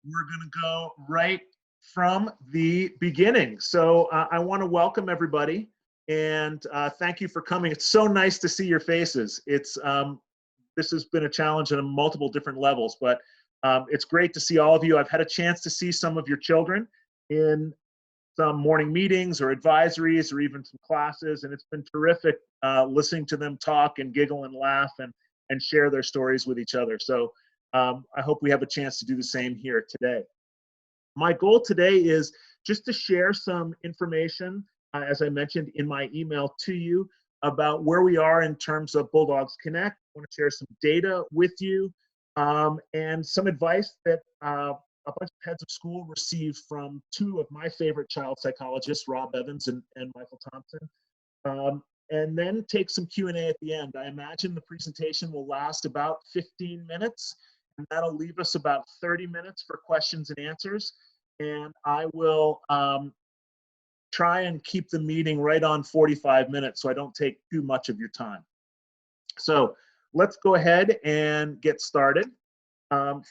we're going to go right from the beginning. So I want to welcome everybody and thank you for coming. It's so nice to see your faces. This has been a challenge on multiple different levels, but it's great to see all of you. I've had a chance to see some of your children in some morning meetings or advisories or even some classes, and it's been terrific listening to them talk and giggle and laugh and share their stories with each other. So I hope we have a chance to do the same here today. My goal today is just to share some information, as I mentioned in my email to you, about where we are in terms of Bulldogs Connect. I want to share some data with you and some advice that a bunch of heads of school received from two of my favorite child psychologists, Rob Evans and Michael Thompson. And then take some Q&A at the end. I imagine the presentation will last about 15 minutes, and that'll leave us about 30 minutes for questions and answers. And I will try and keep the meeting right on 45 minutes so I don't take too much of your time. So let's go ahead and get started.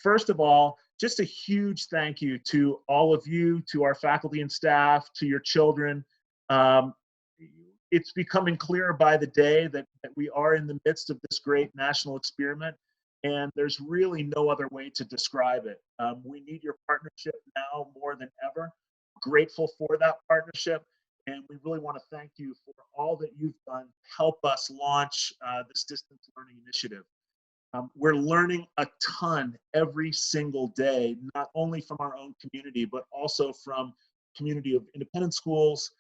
First of all, just a huge thank you to all of you, to our faculty and staff, to your children. It's becoming clearer by the day that we are in the midst of this great national experiment, and there's really no other way to describe it. We need your partnership now more than ever. Grateful for that partnership, and we really want to thank you for all that you've done to help us launch this distance learning initiative. We're learning a ton every single day, not only from our own community, but also from community of independent schools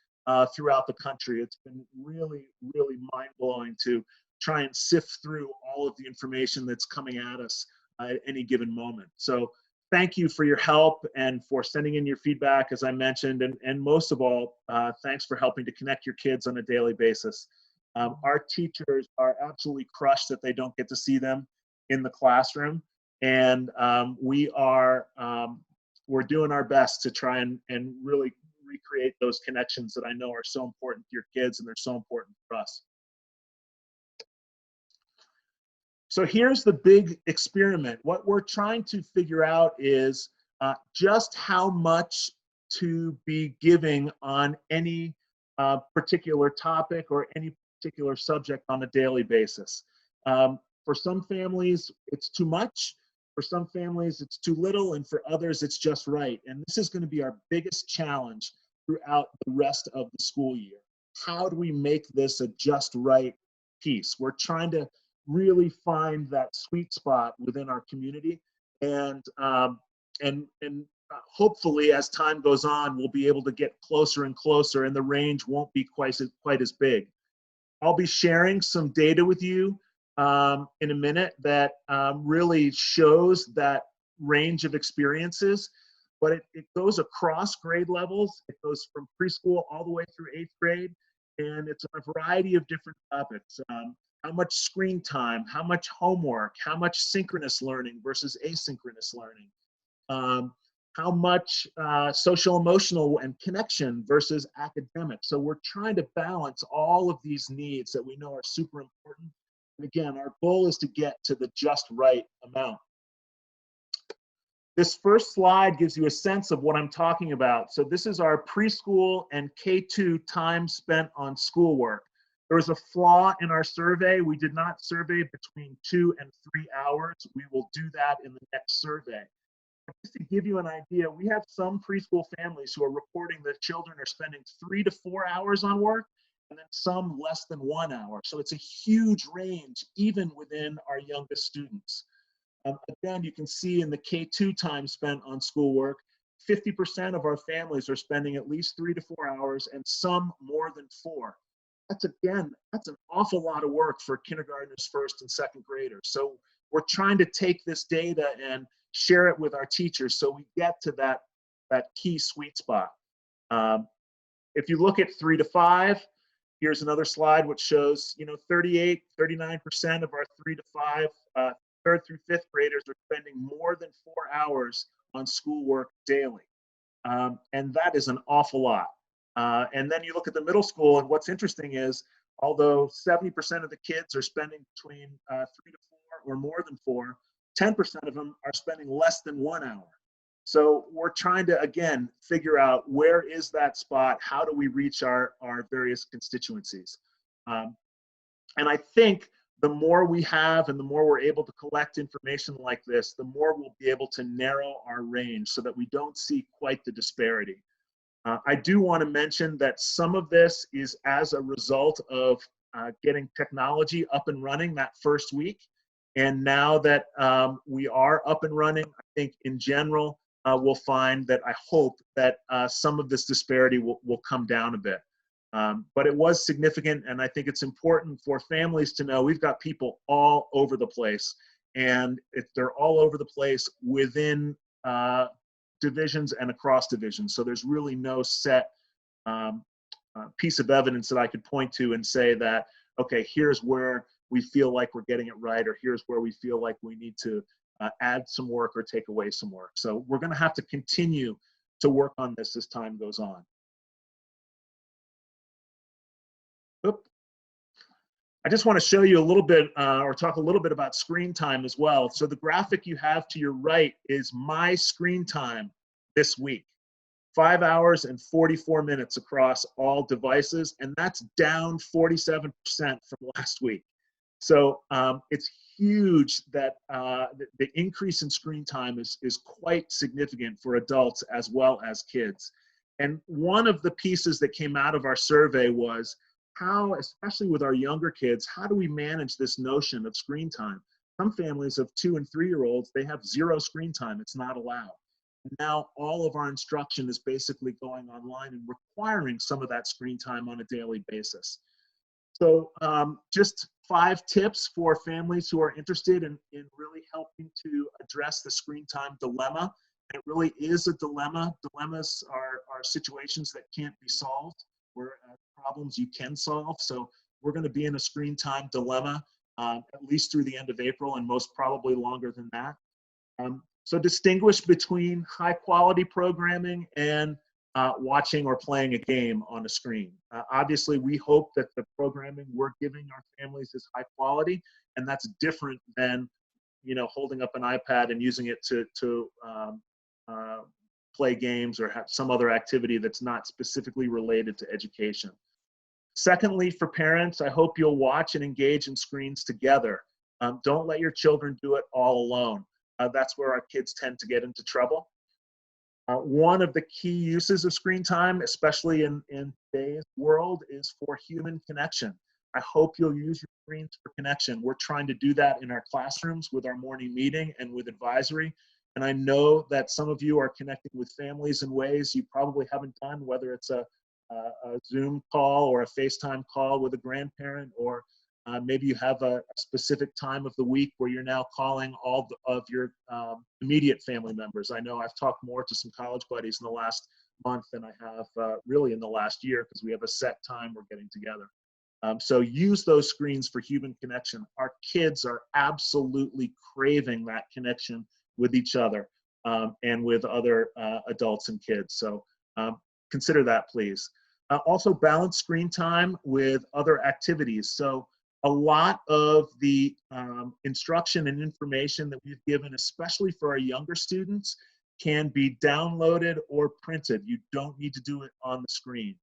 throughout the country. It's been really, really mind-blowing to try and sift through all of the information that's coming at us at any given moment. So thank you for your help and for sending in your feedback, as I mentioned, and most of all, thanks for helping to connect your kids on a daily basis. Our teachers are absolutely crushed that they don't get to see them in the classroom, and we're doing our best to try and really recreate those connections that I know are so important to your kids, and they're so important for us. So here's the big experiment. What we're trying to figure out is just how much to be giving on any particular topic or any particular subject on a daily basis. For some families, it's too much. For some families, it's too little. And for others, it's just right. And this is going to be our biggest challenge throughout the rest of the school year. How do we make this a just right piece? We're trying to really find that sweet spot within our community. And hopefully, as time goes on, we'll be able to get closer and closer, and the range won't be quite as big. I'll be sharing some data with you in a minute that really shows that range of experiences, but it goes across grade levels. It goes from preschool all the way through 8th grade, and it's a variety of different topics. How much screen time, how much homework, how much synchronous learning versus asynchronous learning, how much social emotional and connection versus academic. So we're trying to balance all of these needs that we know are super important. And again, our goal is to get to the just right amount. This first slide gives you a sense of what I'm talking about. So this is our preschool and K2 time spent on schoolwork. There was a flaw in our survey. We did not survey between 2 and 3 hours. We will do that in the next survey. Just to give you an idea, we have some preschool families who are reporting that children are spending 3 to 4 hours on work, and then some less than 1 hour. So it's a huge range, even within our youngest students. Again, you can see in the K2 time spent on schoolwork, 50% of our families are spending at least 3 to 4 hours, and some more than 4. That's an awful lot of work for kindergartners, first and second graders. So we're trying to take this data and share it with our teachers so we get to that key sweet spot. If you look at 3 to 5, here's another slide which shows, 39% of our 3 to 5, 3rd through 5th graders are spending more than 4 hours on schoolwork daily. And that is an awful lot. And then you look at the middle school, and what's interesting is, although 70% of the kids are spending between 3 to 4 or more than 4, 10% of them are spending less than 1 hour. So we're trying to, again, figure out where is that spot? How do we reach our various constituencies? Um, and I think the more we have and the more we're able to collect information like this, the more we'll be able to narrow our range so that we don't see quite the disparity. I do want to mention that some of this is as a result of getting technology up and running that first week. And now that we are up and running, I think in general, we'll find that I hope that some of this disparity will come down a bit. But it was significant, and I think it's important for families to know we've got people all over the place, and they're all over the place within divisions and across divisions. So there's really no set piece of evidence that I could point to and say that, okay, here's where we feel like we're getting it right, or here's where we feel like we need to add some work or take away some work. So we're going to have to continue to work on this as time goes on. Oop. I just want to show you a little bit or talk a little bit about screen time as well. So the graphic you have to your right is my screen time this week. 5 hours and 44 minutes across all devices, and that's down 47% from last week. So it's huge that the increase in screen time is quite significant for adults as well as kids. And one of the pieces that came out of our survey was how, especially with our younger kids, how do we manage this notion of screen time? Some families of 2- and 3-year-olds, they have 0 screen time. It's not allowed. Now all of our instruction is basically going online and requiring some of that screen time on a daily basis. So just 5 tips for families who are interested in really helping to address the screen time dilemma. It really is a dilemma. Dilemmas are situations that can't be solved, or problems you can solve. So we're going to be in a screen time dilemma at least through the end of April, and most probably longer than that. So distinguish between high quality programming and watching or playing a game on a screen. Obviously, we hope that the programming we're giving our families is high quality, and that's different than, you know, holding up an iPad and using it to play games or have some other activity that's not specifically related to education. Secondly, for parents, I hope you'll watch and engage in screens together. Don't let your children do it all alone. That's where our kids tend to get into trouble. One of the key uses of screen time, especially in today's world, is for human connection. I hope you'll use your screens for connection. We're trying to do that in our classrooms with our morning meeting and with advisory. And I know that some of you are connecting with families in ways you probably haven't done, whether it's a Zoom call or a FaceTime call with a grandparent, or maybe you have a specific time of the week where you're now calling all of your immediate family members. I know I've talked more to some college buddies in the last month than I have really in the last year, because we have a set time we're getting together. So use those screens for human connection. Our kids are absolutely craving that connection with each other and with other adults and kids. So consider that, please. Also balance screen time with other activities. So a lot of the instruction and information that we've given, especially for our younger students, can be downloaded or printed. You don't need to do it on the screen.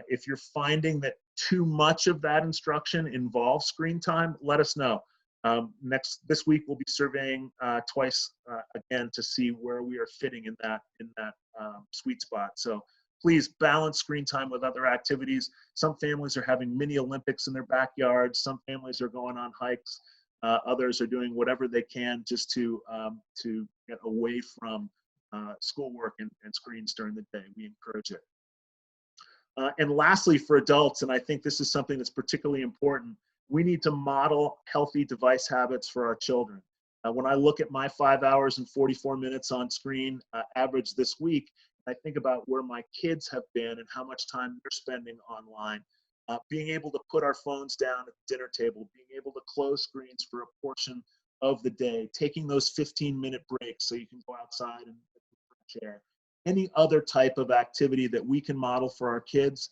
If you're finding that too much of that instruction involves screen time, let us know. This week we'll be surveying twice again to see where we are fitting in that sweet spot. So please balance screen time with other activities. Some families are having mini Olympics in their backyards. Some families are going on hikes. Others are doing whatever they can just to get away from schoolwork and screens during the day. We encourage it. And lastly, for adults, and I think this is something that's particularly important, we need to model healthy device habits for our children. When I look at my 5 hours and 44 minutes on screen average this week, I think about where my kids have been and how much time they're spending online. Being able to put our phones down at the dinner table, being able to close screens for a portion of the day, taking those 15-minute breaks so you can go outside and get fresh air. Any other type of activity that we can model for our kids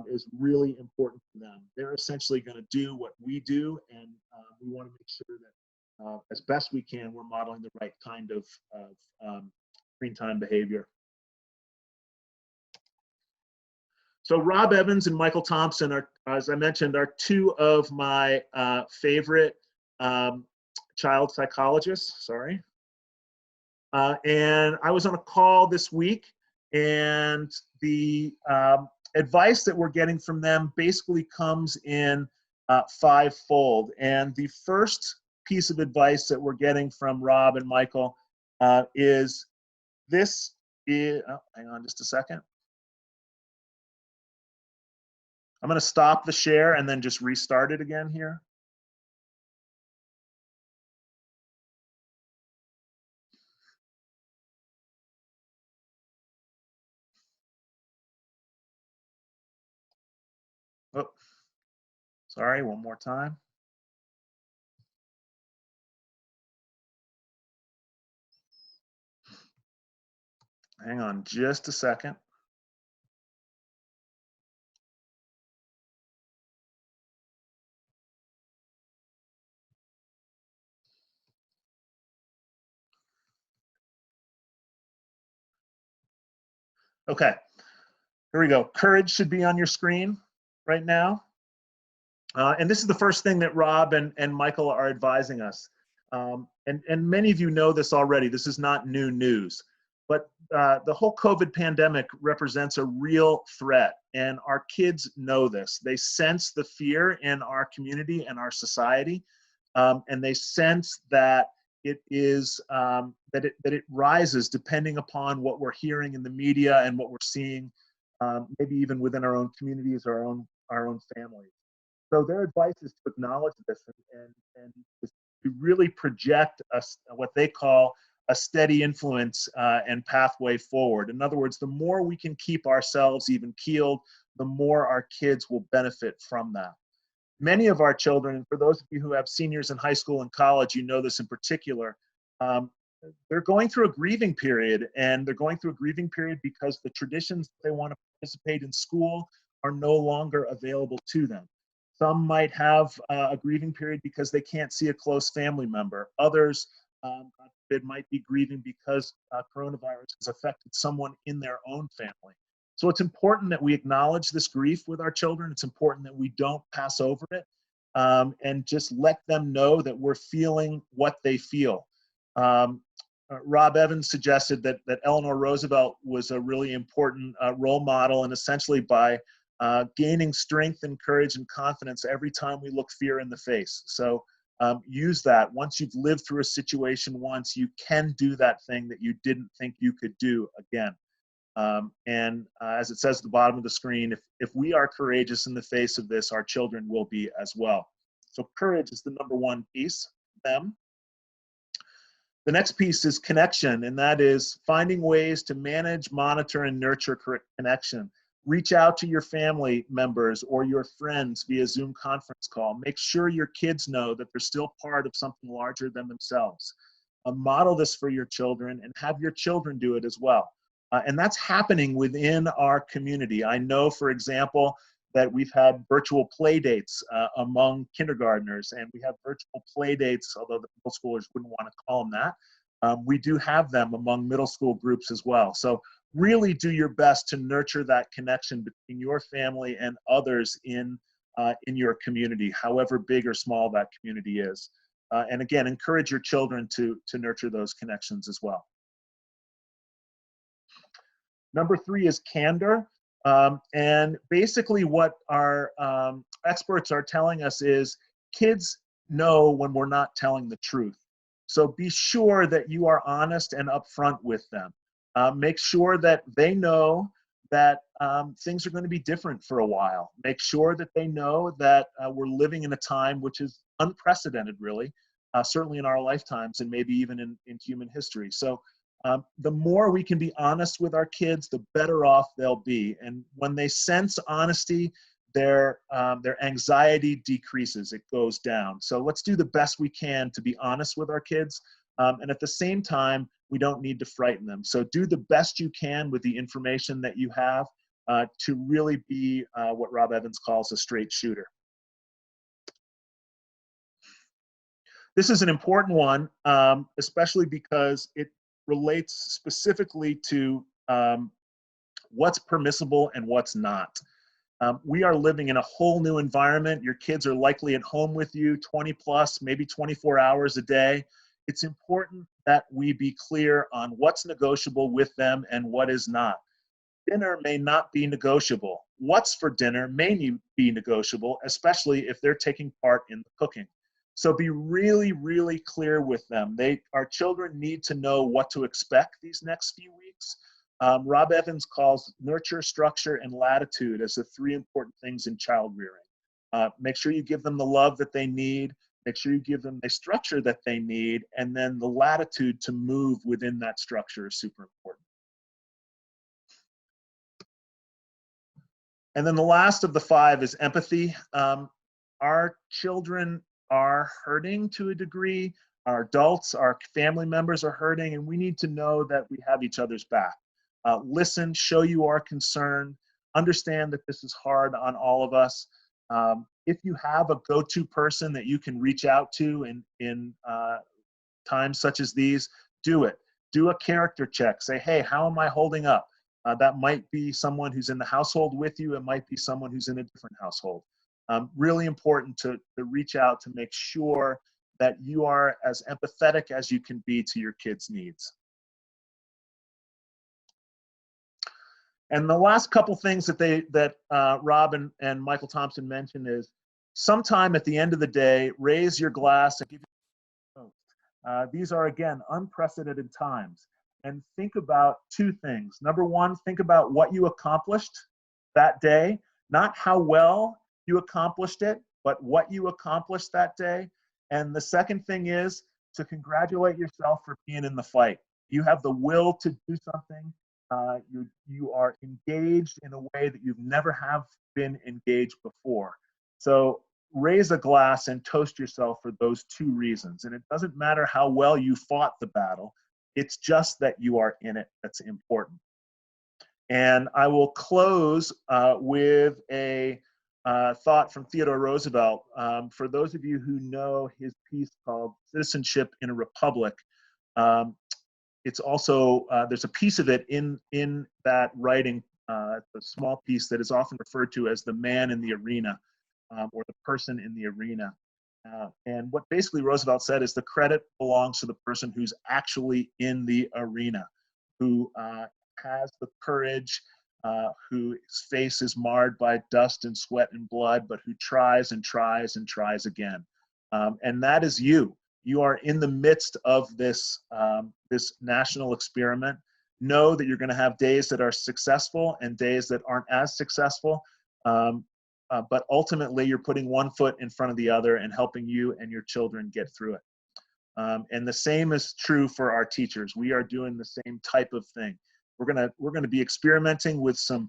is really important for them. They're essentially going to do what we do, and we want to make sure that as best we can, we're modeling the right kind of screen time behavior. So Rob Evans and Michael Thompson are, as I mentioned, are two of my favorite child psychologists. Sorry. And I was on a call this week, and the advice that we're getting from them basically comes in fivefold. And the first piece of advice that we're getting from Rob and Michael is this. Hang on just a second. I'm going to stop the share and then just restart it again here. Oh, sorry, one more time. Hang on just a second. Okay, here we go. Courage should be on your screen right now. And this is the first thing that Rob and Michael are advising us. And many of you know this already. This is not new news. But the whole COVID pandemic represents a real threat. And our kids know this. They sense the fear in our community and our society. And they sense that it is that it rises depending upon what we're hearing in the media and what we're seeing, maybe even within our own communities, our own families. So their advice is to acknowledge this and to really project what they call a steady influence and pathway forward. In other words, the more we can keep ourselves even keeled, the more our kids will benefit from that. Many of our children, and for those of you who have seniors in high school and college, you know this in particular, they're going through a grieving period, and they're going through a grieving period because the traditions they want to participate in school are no longer available to them. Some might have a grieving period because they can't see a close family member. Others, God forbid, might be grieving because coronavirus has affected someone in their own family. So it's important that we acknowledge this grief with our children. It's important that we don't pass over it, and just let them know that we're feeling what they feel. Rob Evans suggested that Eleanor Roosevelt was a really important role model, and essentially by gaining strength and courage and confidence every time we look fear in the face. So use that. Once you've lived through a situation once, you can do that thing that you didn't think you could do again. And as it says at the bottom of the screen, if we are courageous in the face of this, our children will be as well. So courage is the number one piece, them. The next piece is connection, and that is finding ways to manage, monitor, and nurture connection. Reach out to your family members or your friends via Zoom conference call. Make sure your kids know that they're still part of something larger than themselves. Model this for your children and have your children do it as well. And that's happening within our community. I know, for example, that we've had virtual play dates among kindergartners, and we have virtual play dates, although the middle schoolers wouldn't want to call them that. We do have them among middle school groups as well. So really do your best to nurture that connection between your family and others in your community, however big or small that community is. And again, encourage your children to nurture those connections as well. Number 3 is candor. And basically what our experts are telling us is kids know when we're not telling the truth. So be sure that you are honest and upfront with them. Make sure that they know that things are going to be different for a while. Make sure that they know that we're living in a time which is unprecedented, really, certainly in our lifetimes and maybe even in human history. So the more we can be honest with our kids, the better off they'll be. And when they sense honesty, their anxiety decreases, it goes down. So let's do the best we can to be honest with our kids. And at the same time, we don't need to frighten them. So do the best you can with the information that you have to really be what Rob Evans calls a straight shooter. This is an important one, especially because it relates specifically to what's permissible and what's not. We are living in a whole new environment. Your kids are likely at home with you 20 plus, maybe 24 hours a day. It's important that we be clear on what's negotiable with them and what is not. Dinner may not be negotiable. What's for dinner may be negotiable, especially if they're taking part in the cooking. So be really, really clear with them. Our children need to know what to expect these next few weeks. Rob Evans calls nurture, structure, and latitude as the three important things in child rearing. Make sure you give them the love that they need. Make sure you give them the structure that they need. And then the latitude to move within that structure is super important. And then the last of the five is empathy. Our children are hurting to a degree. Our adults, our family members are hurting, and we need to know that we have each other's back. Listen, show you are concerned, understand that this is hard on all of us. If you have a go-to person that you can reach out to in times such as these, do it. Do a character check. Say, hey, how am I holding up? That might be someone who's in the household with you. It might be someone who's in a different household. Really important to reach out to make sure that you are as empathetic as you can be to your kids' needs. And the last couple things that Rob and Michael Thompson mentioned is sometime at the end of the day, raise your glass and give you a toast. These are, again, unprecedented times. And think about two things. Number one, think about what you accomplished that day, not how well you accomplished it, but what you accomplished that day. And the second thing is to congratulate yourself for being in the fight. You have the will to do something. You are engaged in a way that you've never have been engaged before. So raise a glass and toast yourself for those two reasons. And it doesn't matter how well you fought the battle. It's just that you are in it that's important. And I will close with a thought from Theodore Roosevelt. For those of you who know his piece called Citizenship in a Republic, it's also, there's a piece of it in that writing, a small piece that is often referred to as the man in the arena, or the person in the arena. And what basically Roosevelt said is the credit belongs to the person who's actually in the arena, who has the courage, whose face is marred by dust and sweat and blood, but who tries and tries and tries again. And that is you. You are in the midst of this, this national experiment. Know that you're going to have days that are successful and days that aren't as successful. But ultimately, you're putting one foot in front of the other and helping you and your children get through it. And the same is true for our teachers. We are doing the same type of thing. We're gonna be experimenting with some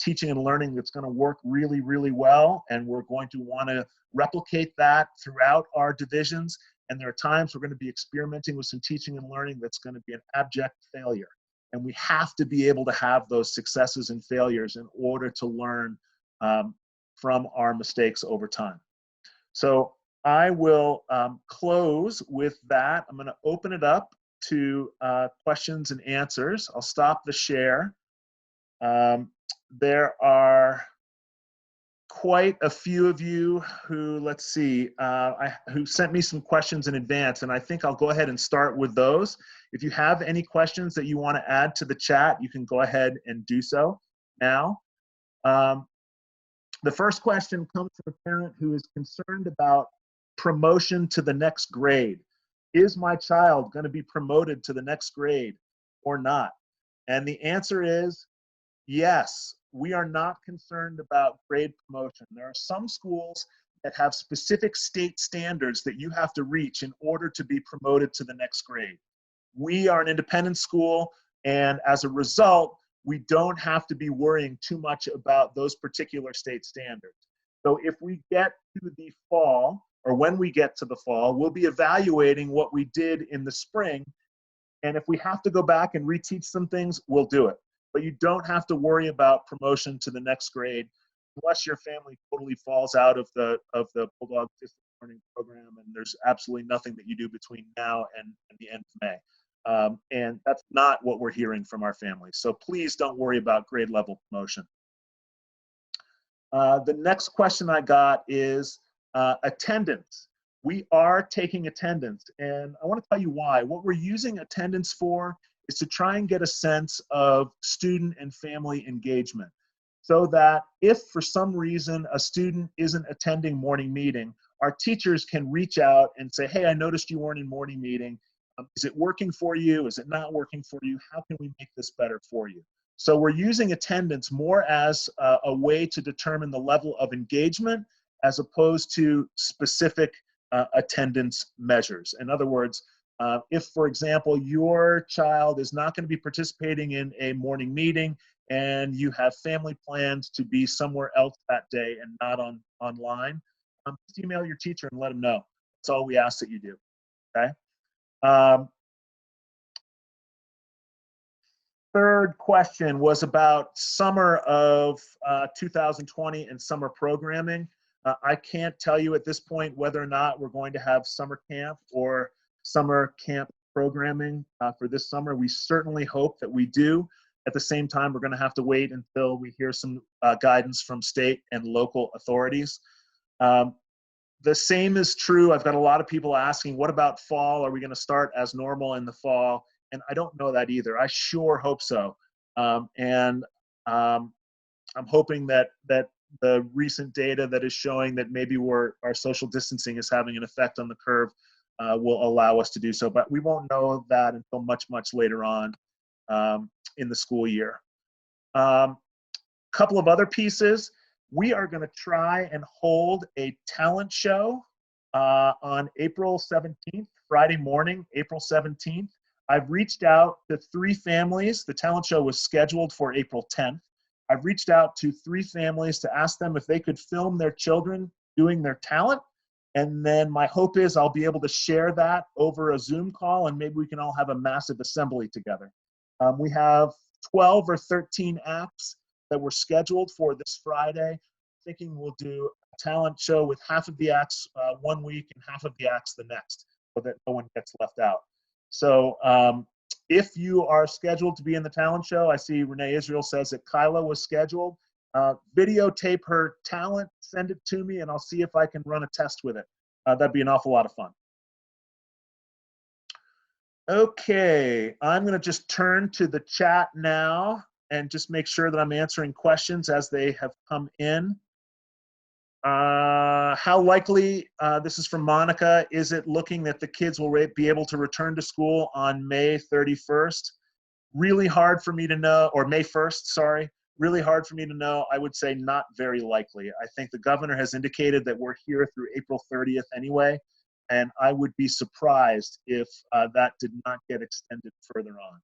teaching and learning that's going to work really, really well, and we're going to want to replicate that throughout our divisions. And there are times we're going to be experimenting with some teaching and learning that's going to be an abject failure. And we have to be able to have those successes and failures in order to learn from our mistakes over time. So I will close with that. I'm going to open it up to questions and answers. I'll stop the share. There are quite a few of you who, let's see, who sent me some questions in advance, and I think I'll go ahead and start with those. If you have any questions that you want to add to the chat, you can go ahead and do so now. The first question comes from a parent who is concerned about promotion to the next grade. Is my child going to be promoted to the next grade or not? And the answer is yes. We are not concerned about grade promotion. There are some schools that have specific state standards that you have to reach in order to be promoted to the next grade. We are an independent school, and as a result, we don't have to be worrying too much about those particular state standards. So if we get to the fall, or when we get to the fall, we'll be evaluating what we did in the spring. And if we have to go back and reteach some things, we'll do it. But you don't have to worry about promotion to the next grade unless your family totally falls out of the Bulldog Distance Learning Program, and there's absolutely nothing that you do between now and the end of May. And that's not what we're hearing from our families. So please don't worry about grade level promotion. The next question I got is attendance. We are taking attendance, and I want to tell you why. What we're using attendance for is to try and get a sense of student and family engagement, so that if for some reason a student isn't attending morning meeting, our teachers can reach out and say, hey, I noticed you weren't in morning meeting. Is it working for you? Is it not working for you? How can we make this better for you? So we're using attendance more as a way to determine the level of engagement as opposed to specific attendance measures. In other words, if, for example, your child is not going to be participating in a morning meeting and you have family plans to be somewhere else that day and not online, just email your teacher and let them know. That's all we ask that you do, okay? Third question was about summer of 2020 and summer programming. I can't tell you at this point whether or not we're going to have summer camp or summer camp programming for this summer. We certainly hope that we do. At the same time, we're going to have to wait until we hear some guidance from state and local authorities. The same is true. I've got a lot of people asking, what about fall? Are we going to start as normal in the fall? And I don't know that either. I sure hope so. I'm hoping that the recent data that is showing that maybe our social distancing is having an effect on the curve will allow us to do so. But we won't know that until much, much later on in the school year. Couple of other pieces. We are going to try and hold a talent show on April 17th, Friday morning, April 17th. I've reached out to 3 families. The talent show was scheduled for April 10th. I've reached out to 3 families to ask them if they could film their children doing their talent. And then my hope is I'll be able to share that over a Zoom call, and maybe we can all have a massive assembly together. We have 12 or 13 acts that were scheduled for this Friday. Thinking we'll do a talent show with half of the acts one week and half of the acts the next, so that no one gets left out. So if you are scheduled to be in the talent show, I see Renee Israel says that Kyla was scheduled. Videotape her talent, send it to me, and I'll see if I can run a test with it. That'd be an awful lot of fun. Okay, I'm going to just turn to the chat now and just make sure that I'm answering questions as they have come in. How likely, this is from Monica, is it looking that the kids will be able to return to school on May 31st? Really hard for me to know, or May 1st, sorry. Really hard for me to know. I would say not very likely. I think the governor has indicated that we're here through April 30th anyway, and I would be surprised if that did not get extended further on.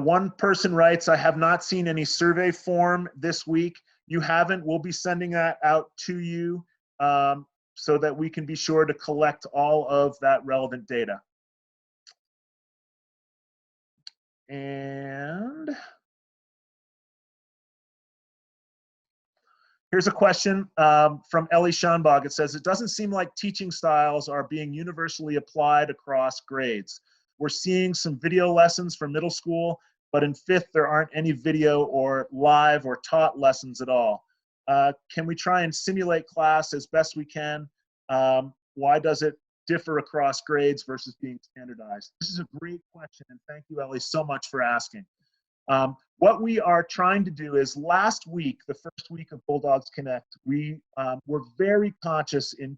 One person writes, I have not seen any survey form this week. You haven't, we'll be sending that out to you so that we can be sure to collect all of that relevant data. And here's a question from Ellie Schonbach. It says, it doesn't seem like teaching styles are being universally applied across grades. We're seeing some video lessons for middle school, but in 5th, there aren't any video or live or taught lessons at all. Can we try and simulate class as best we can? Why does it differ across grades versus being standardized? This is a great question, and thank you, Ellie, so much for asking. What we are trying to do is last week, the first week of Bulldogs Connect, we were very conscious in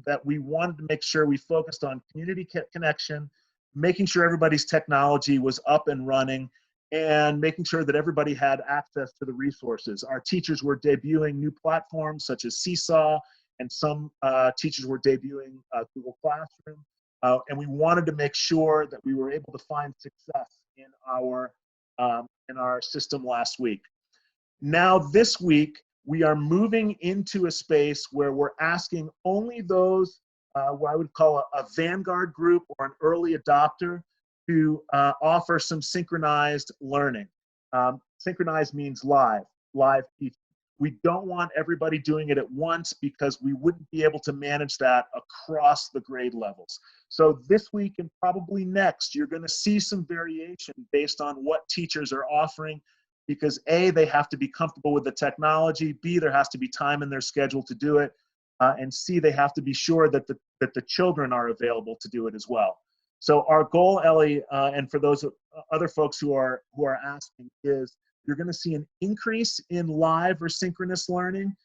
that we wanted to make sure we focused on community connection, making sure everybody's technology was up and running, and making sure that everybody had access to the resources. Our teachers were debuting new platforms such as Seesaw, and some teachers were debuting Google Classroom. And we wanted to make sure that we were able to find success in our system last week. Now this week, we are moving into a space where we're asking only those what I would call a vanguard group or an early adopter to offer some synchronized learning. Synchronized means live teaching. We don't want everybody doing it at once because we wouldn't be able to manage that across the grade levels. So this week and probably next, you're going to see some variation based on what teachers are offering, because A, they have to be comfortable with the technology, B, there has to be time in their schedule to do it, and C, they have to be sure that the children are available to do it as well. So our goal, Ellie, and for those other folks who are asking, is you're going to see an increase in live or synchronous learning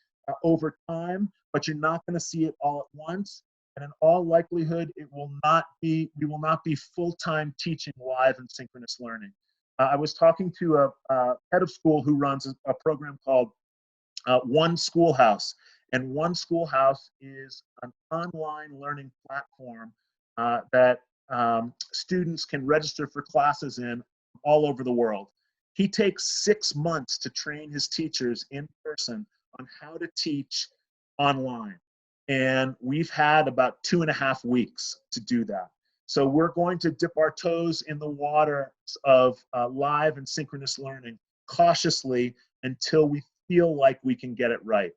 over time, but you're not going to see it all at once. And in all likelihood, we will not be full-time teaching live and synchronous learning. I was talking to a head of school who runs a program called One Schoolhouse. And One Schoolhouse is an online learning platform that students can register for classes in all over the world. He takes 6 months to train his teachers in person on how to teach online. And we've had about 2.5 weeks to do that. So we're going to dip our toes in the water of live and synchronous learning cautiously until we feel like we can get it right.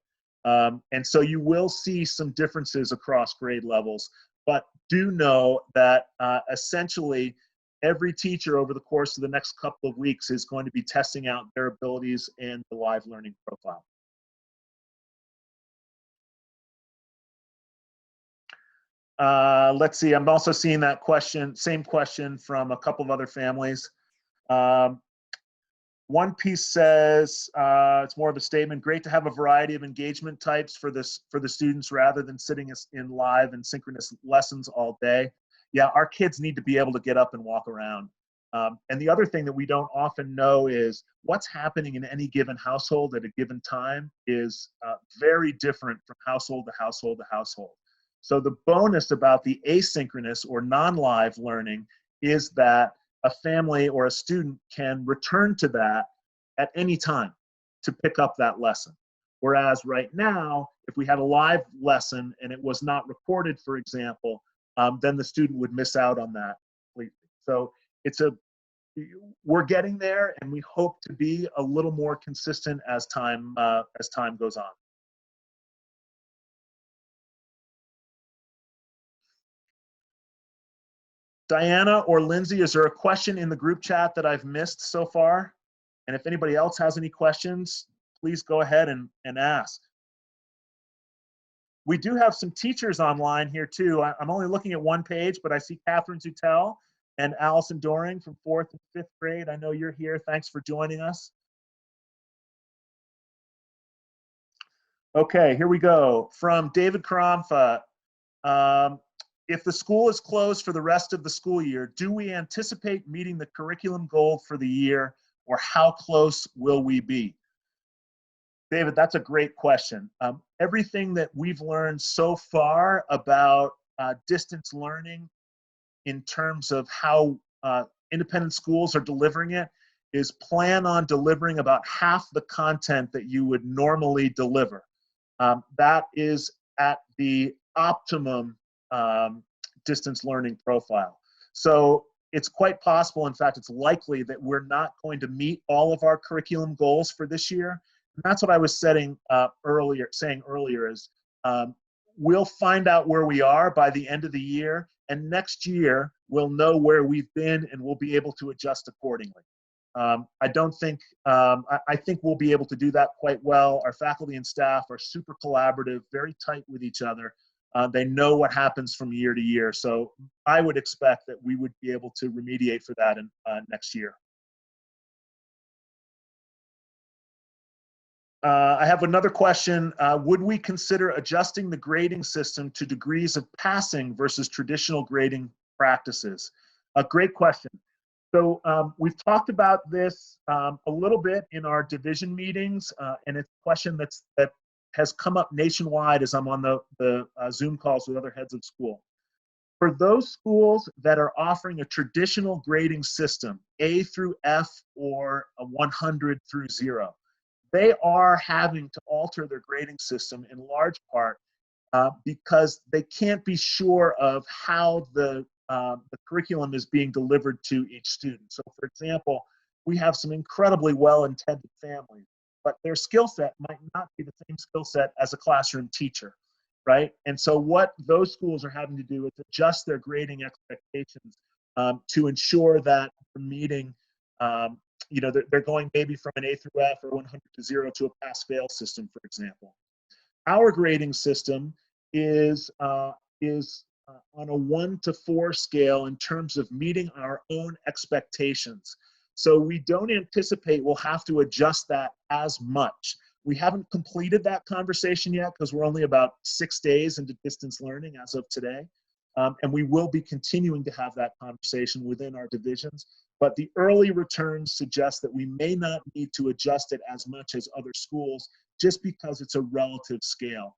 And so you will see some differences across grade levels, but do know that essentially every teacher over the course of the next couple of weeks is going to be testing out their abilities in the live learning profile. Let's see, I'm also seeing that question, same question from a couple of other families. One piece says, it's more of a statement, great to have a variety of engagement types for the students rather than sitting in live and synchronous lessons all day. Yeah, our kids need to be able to get up and walk around. And the other thing that we don't often know is what's happening in any given household at a given time is very different from household to household to household. So the bonus about the asynchronous or non-live learning is that a family or a student can return to that at any time to pick up that lesson. Whereas right now, if we had a live lesson and it was not recorded, for example, then the student would miss out on that completely. So we're getting there, and we hope to be a little more consistent as time goes on. Diana or Lindsay, is there a question in the group chat that I've missed so far? And if anybody else has any questions, please go ahead and ask. We do have some teachers online here too. I'm only looking at one page, but I see Catherine Zutel and Allison Doring from 4th and 5th grade. I know you're here. Thanks for joining us. Okay, here we go. From David Karamfa. If the school is closed for the rest of the school year, do we anticipate meeting the curriculum goal for the year, or how close will we be? David, that's a great question. Everything that we've learned so far about distance learning in terms of how independent schools are delivering it is plan on delivering about half the content that you would normally deliver. That is at the optimum distance learning profile. So it's quite possible, in fact, it's likely that we're not going to meet all of our curriculum goals for this year. And that's what I was saying earlier is we'll find out where we are by the end of the year, and next year we'll know where we've been and we'll be able to adjust accordingly. I think we'll be able to do that quite well. Our faculty and staff are super collaborative, very tight with each other. They know what happens from year to year. So I would expect that we would be able to remediate for that in next year. I have another question. Would we consider adjusting the grading system to degrees of passing versus traditional grading practices? A great question. So we've talked about this a little bit in our division meetings, and it's a question that has come up nationwide as I'm on the Zoom calls with other heads of school. For those schools that are offering a traditional grading system, A through F or a 100 through 0, they are having to alter their grading system in large part because they can't be sure of how the curriculum is being delivered to each student. So for example, we have some incredibly well-intended families, but their skill set might not be the same skill set as a classroom teacher, right? And so what those schools are having to do is adjust their grading expectations to ensure that they're meeting, they're going maybe from an A through F or 100 to 0 to a pass-fail system, for example. Our grading system is on a 1 to 4 scale in terms of meeting our own expectations. So we don't anticipate we'll have to adjust that as much. We haven't completed that conversation yet because we're only about 6 days into distance learning as of today. And we will be continuing to have that conversation within our divisions. But the early returns suggest that we may not need to adjust it as much as other schools just because it's a relative scale.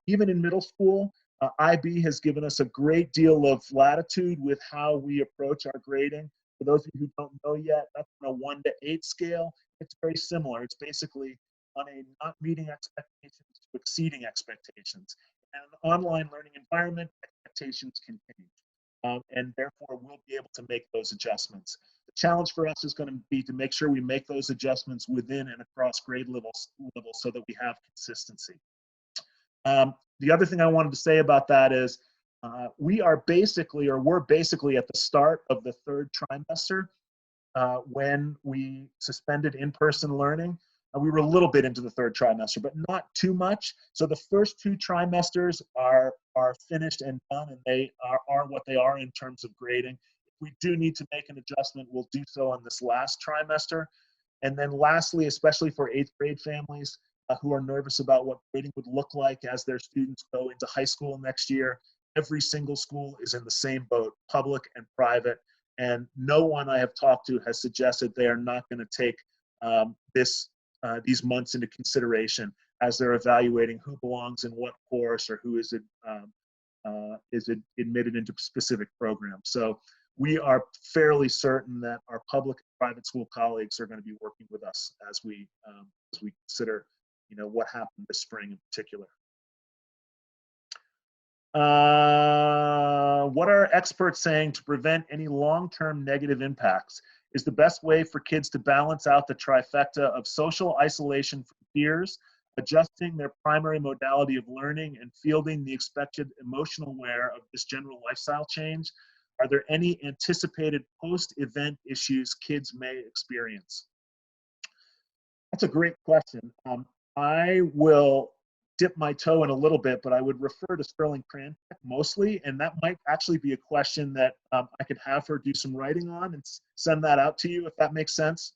Even in middle school, IB has given us a great deal of latitude with how we approach our grading. For those of you who don't know yet, that's on a 1 to 8 scale. It's very similar. It's basically on a not meeting expectations to exceeding expectations. And an online learning environment, expectations can change. And therefore, we'll be able to make those adjustments. The challenge for us is going to be to make sure we make those adjustments within and across grade levels so that we have consistency. The other thing I wanted to say about that is we're basically at the start of the 3rd trimester when we suspended in-person learning. We were a little bit into the 3rd trimester, but not too much. So the first 2 trimesters are finished and done, and they are what they are in terms of grading. If we do need to make an adjustment, we'll do so on this last trimester. And then lastly, especially for 8th grade families who are nervous about what grading would look like as their students go into high school next year, every single school is in the same boat, public and private. And no one I have talked to has suggested they are not going to take these months into consideration as they're evaluating who belongs in what course or who is admitted into specific programs. So we are fairly certain that our public and private school colleagues are going to be working with us as we consider, what happened this spring in particular. What are experts saying to prevent any long-term negative impacts? Is the best way for kids to balance out the trifecta of social isolation from peers, adjusting their primary modality of learning, and fielding the expected emotional wear of this general lifestyle change? Are there any anticipated post-event issues kids may experience? That's a great question. I will dip my toe in a little bit, but I would refer to Sterling Crantek mostly, and that might actually be a question that I could have her do some writing on and send that out to you if that makes sense.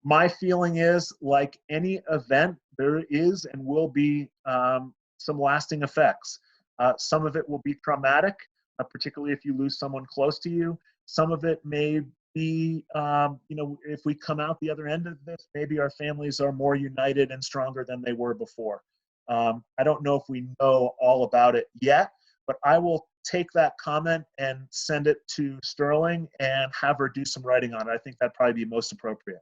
My feeling is, like any event, there is and will be some lasting effects. Some of it will be traumatic, particularly if you lose someone close to you. Some of it may be, if we come out the other end of this, maybe our families are more united and stronger than they were before. I don't know if we know all about it yet, but I will take that comment and send it to Sterling and have her do some writing on it. I think that'd probably be most appropriate.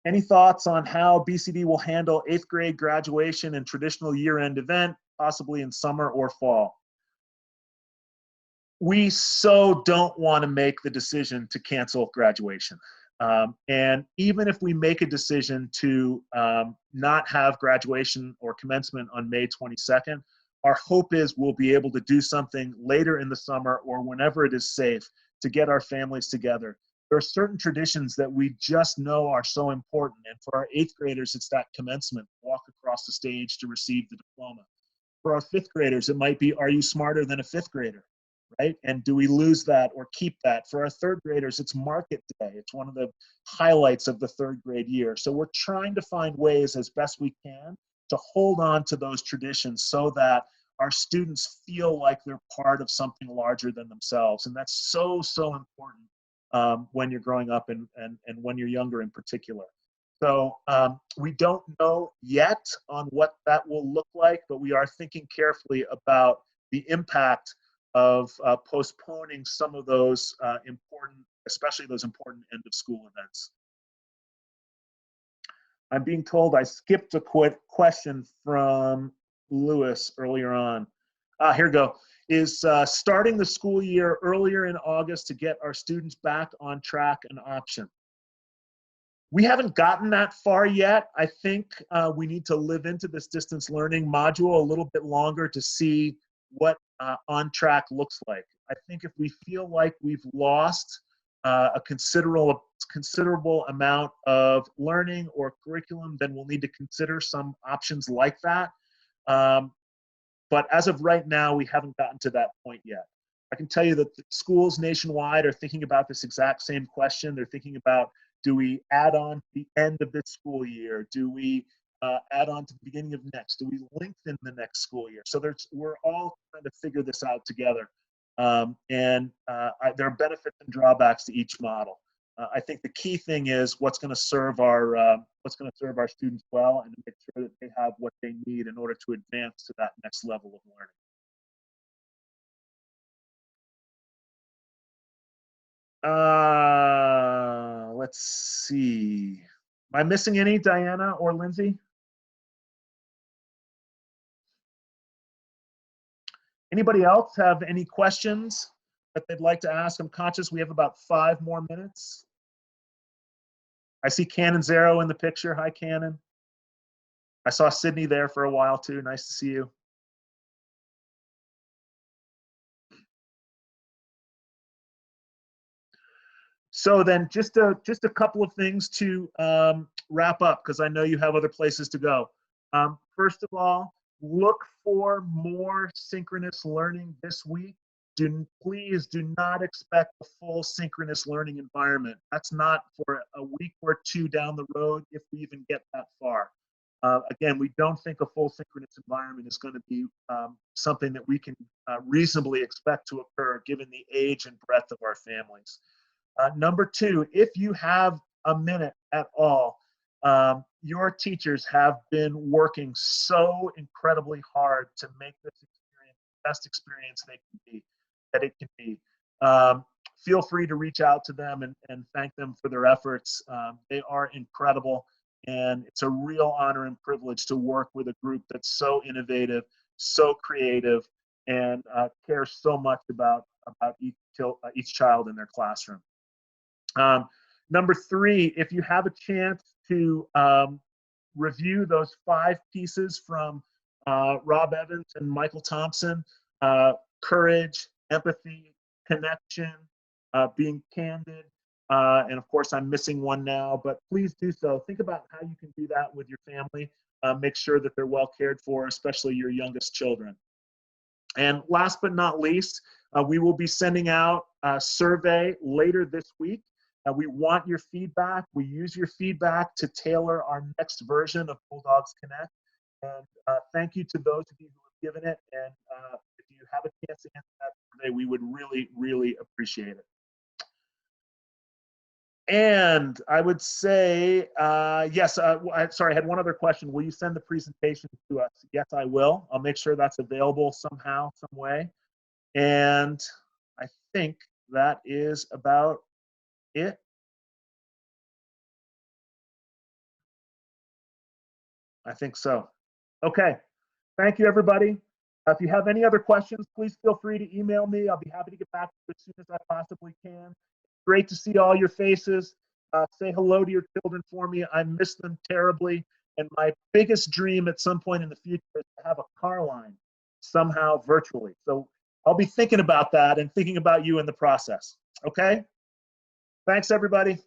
Any thoughts on how BCD will handle 8th grade graduation and traditional year-end event, possibly in summer or fall? We so don't want to make the decision to cancel graduation. And even if we make a decision to not have graduation or commencement on May 22nd, our hope is we'll be able to do something later in the summer or whenever it is safe to get our families together. There are certain traditions that we just know are so important. And for our 8th graders, it's that commencement, walk across the stage to receive the diploma. For our 5th graders, it might be, are you smarter than a 5th grader? Right? And do we lose that or keep that? For our 3rd graders, it's market day. It's one of the highlights of the 3rd grade year. So we're trying to find ways as best we can to hold on to those traditions so that our students feel like they're part of something larger than themselves. And that's so, so important when you're growing up and when you're younger in particular. So we don't know yet on what that will look like, but we are thinking carefully about the impact of postponing some of those especially those important end of school events. I'm being told I skipped a question from Lewis earlier on. Here we go. Is starting the school year earlier in August to get our students back on track an option? We haven't gotten that far yet. I think we need to live into this distance learning module a little bit longer to see what on track looks like. I think if we feel like we've lost a considerable amount of learning or curriculum, then we'll need to consider some options like that. But as of right now, we haven't gotten to that point yet. I can tell you that the schools nationwide are thinking about this exact same question. They're thinking about, do we add on to the end of this school year? Do we add on to the beginning of next? Do we lengthen the next school year? So we're all trying to figure this out together. There are benefits and drawbacks to each model. I think the key thing is what's going to serve our students well, and to make sure that they have what they need in order to advance to that next level of learning. Let's see. Am I missing any, Diana or Lindsay? Anybody else have any questions that they'd like to ask? I'm conscious we have about 5 more minutes. I see Cannon Zero in the picture. Hi, Cannon. I saw Sydney there for a while too. Nice to see you. So then just a couple of things to wrap up, because I know you have other places to go. First of all, look for more synchronous learning this week. Please do not expect a full synchronous learning environment. That's not for a week or 2 down the road, if we even get that far. Again, we don't think a full synchronous environment is going to be something that we can reasonably expect to occur given the age and breadth of our families. Number 2, if you have a minute at all, your teachers have been working so incredibly hard to make this experience the best experience that it can be. Feel free to reach out to them and thank them for their efforts. They are incredible, and it's a real honor and privilege to work with a group that's so innovative, so creative, and cares so much about each child in their classroom. Number 3, if you have a chance to review those 5 pieces from Rob Evans and Michael Thompson, courage, empathy, connection, being candid, and of course I'm missing one now, but please do so. Think about how you can do that with your family. Make sure that they're well cared for, especially your youngest children. And last but not least, we will be sending out a survey later this week. We want your feedback. We use your feedback to tailor our next version of Bulldogs Connect. And thank you to those of you who have given it. And if you have a chance to answer that survey, we would really, really appreciate it. And I would say, yes, sorry, I had one other question. Will you send the presentation to us? Yes, I will. I'll make sure that's available somehow, some way. And I think that is about it. I think so. Okay. Thank you, everybody. If you have any other questions, please feel free to email me. I'll be happy to get back to you as soon as I possibly can. Great to see all your faces. Say hello to your children for me. I miss them terribly. And my biggest dream at some point in the future is to have a car line somehow virtually. So I'll be thinking about that and thinking about you in the process. Okay? Thanks, everybody.